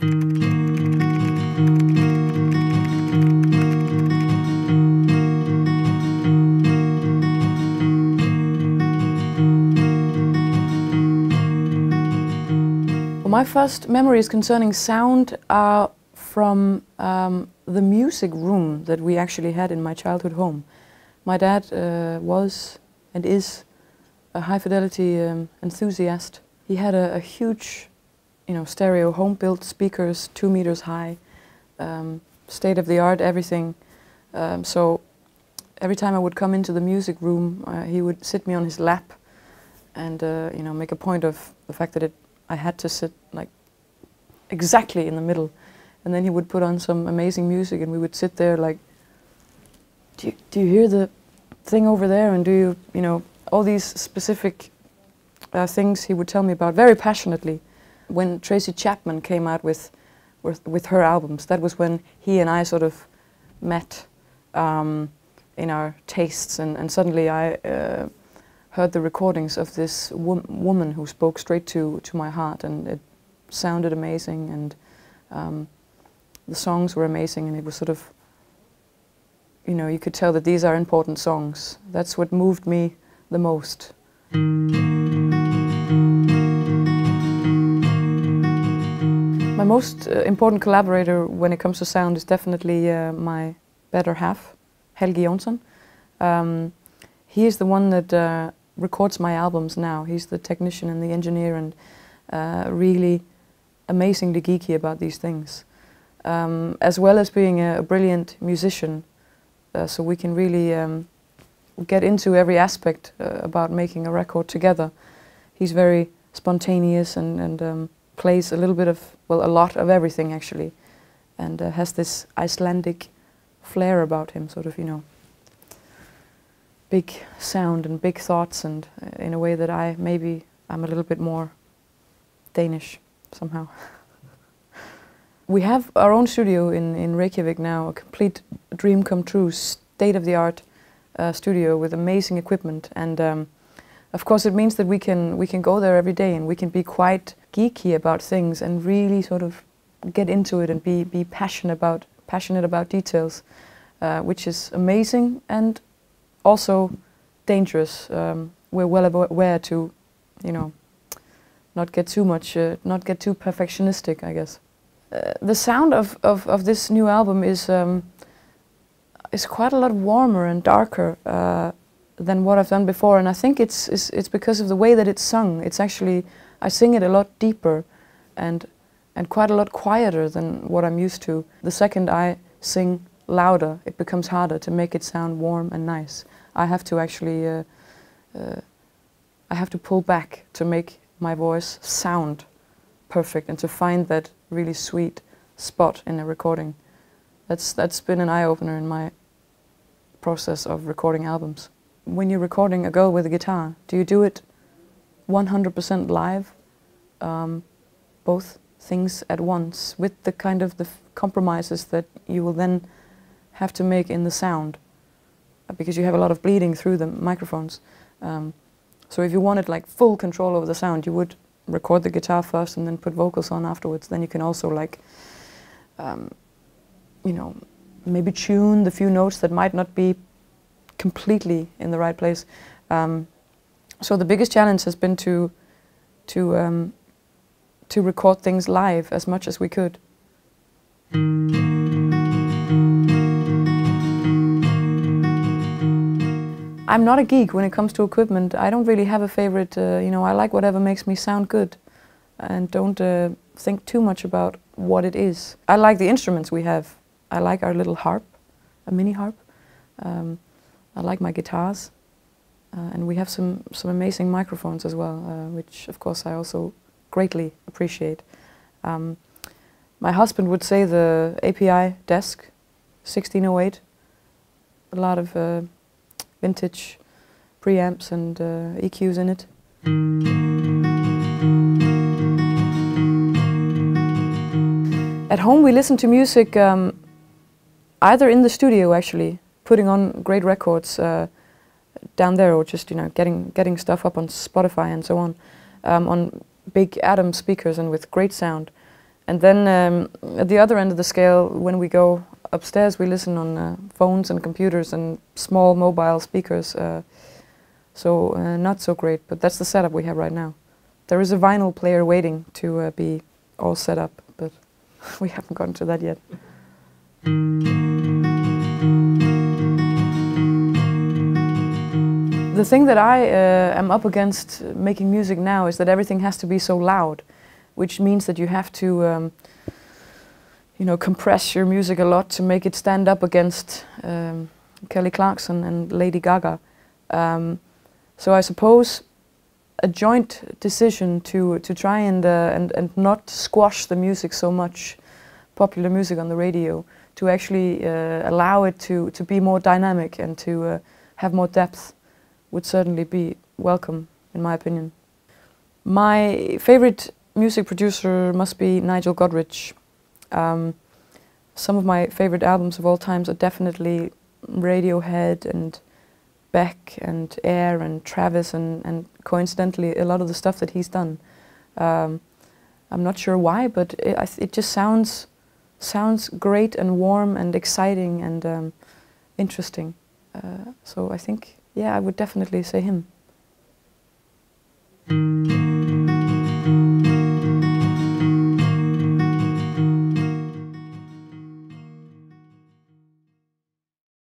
My first memories concerning sound are from the music room that we actually had in my childhood home. My dad was and is a high-fidelity enthusiast. He had a huge, stereo home-built speakers, 2 meters high, state-of-the-art everything. So every time I would come into the music room, he would sit me on his lap and make a point of the fact that I had to sit like exactly in the middle, and then he would put on some amazing music, and we would sit there like, do you hear the thing over there? And do you, all these specific things he would tell me about very passionately. When Tracy Chapman came out with her albums, that was when he and I sort of met in our tastes, and suddenly I heard the recordings of this woman who spoke straight to my heart, and it sounded amazing, and the songs were amazing, and it was sort of, you could tell that these are important songs. That's what moved me the most. My most important collaborator when it comes to sound is definitely my better half, Helge Jonsson. He is the one that records my albums now. He's the technician and the engineer, and really amazingly geeky about these things, as well as being a brilliant musician. So we can really get into every aspect about making a record together. He's very spontaneous and plays a little bit of, well, a lot of everything actually, and has this Icelandic flair about him, sort of, big sound and big thoughts, and in a way that I'm a little bit more Danish somehow. We have our own studio in Reykjavik now, a complete dream come true, state-of-the-art studio with amazing equipment, and of course it means that we can go there every day, and we can be quite geeky about things and really sort of get into it and be passionate about details, which is amazing and also dangerous. We're well aware to, not get too perfectionistic, I guess. The sound of this new album is quite a lot warmer and darker than what I've done before, and I think it's because of the way that it's sung. It's actually, I sing it a lot deeper and quite a lot quieter than what I'm used to. The second I sing louder, it becomes harder to make it sound warm and nice. I have to actually, I have to pull back to make my voice sound perfect and to find that really sweet spot in a recording. That's been an eye-opener in my process of recording albums. When you're recording a girl with a guitar, do you do it 100% live, both things at once, with the kind of the compromises that you will then have to make in the sound, because you have a lot of bleeding through the microphones. So if you wanted like full control over the sound, you would record the guitar first and then put vocals on afterwards. Then you can also like, maybe tune the few notes that might not be completely in the right place. So the biggest challenge has been to record things live as much as we could. I'm not a geek when it comes to equipment. I don't really have a favorite, I like whatever makes me sound good, and don't think too much about what it is. I like the instruments we have. I like our little harp, a mini harp. I like my guitars, and we have some amazing microphones as well, which of course I also greatly appreciate. My husband would say the API desk, 1608, a lot of vintage preamps and EQs in it. At home we listen to music either in the studio actually, putting on great records down there, or just getting stuff up on Spotify and so on big Atom speakers and with great sound. And then at the other end of the scale, when we go upstairs, we listen on phones and computers and small mobile speakers. So not so great, but that's the setup we have right now. There is a vinyl player waiting to be all set up, but we haven't gotten to that yet. The thing that I am up against making music now is that everything has to be so loud, which means that you have to you know, compress your music a lot to make it stand up against Kelly Clarkson and Lady Gaga. So I suppose a joint decision to try and not squash the music so much, popular music on the radio, to actually allow it to be more dynamic and to have more depth would certainly be welcome, in my opinion. My favorite music producer must be Nigel Godrich. Some of my favorite albums of all times are definitely Radiohead and Beck and Air and Travis and coincidentally a lot of the stuff that he's done. I'm not sure why, but it just sounds great and warm and exciting and interesting. So I think, yeah, I would definitely say him.